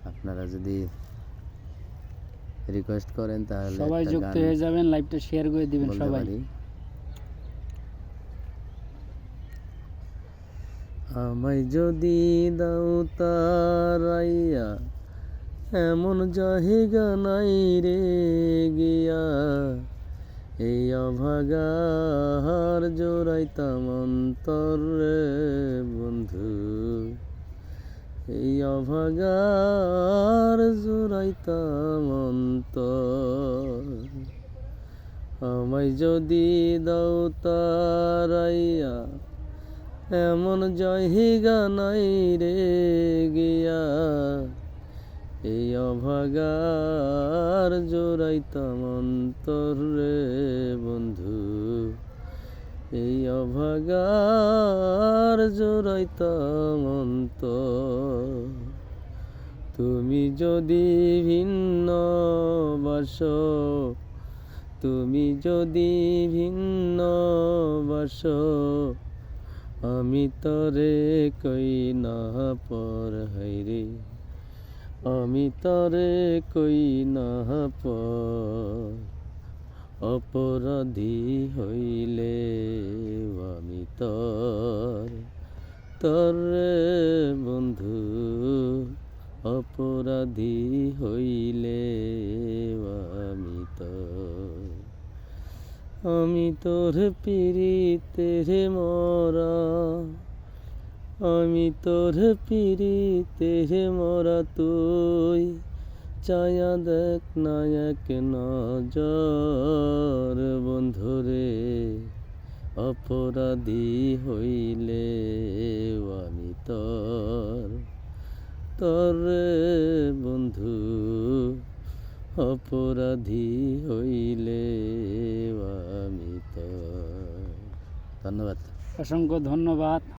আপনারা যদি রিকোয়েস্ট করেন তাহলে সবাই একটা যুক্ত গান হয়ে যাবেন, লাইভটা শেয়ার করে দিবেন বলতে সবাই। পারি। আমায় যদি দাও তারাইয়া, এমন জায়গা নাই রে গিয়া, এই অভাগার জোড়াইতাম অন্তর রে বন্ধু, এই অভাগার জোড়াইতাম অন্তর। আমায় যদি দাও তারাইয়া, এমন জায়গা নাই রে গিয়া, এই অভাগার জোড়াইতাম অন্তর রে বন্ধু, এই অভাগার জোড়াইতাম অন্তর। তুমি যদি ভিন্ন বাসো, তুমি যদি ভিন্ন বাসো, আমি তরে কই না পর হাইরে, আমি তরে কই না পর। অপরাধী হইলে আমি তরে বন্ধু, অপরাধী হইলে আমি আমি তোর পিরিতের মরা, আমি তোর পিরিতের মরা, তুই চায়া দেখ না এক নজর বন্ধুরে, অপরাধী হইলে আমি তরে বন্ধু, অপরাধী হইলে আমি ধন্যবাদ। অসংখ্য ধন্যবাদ।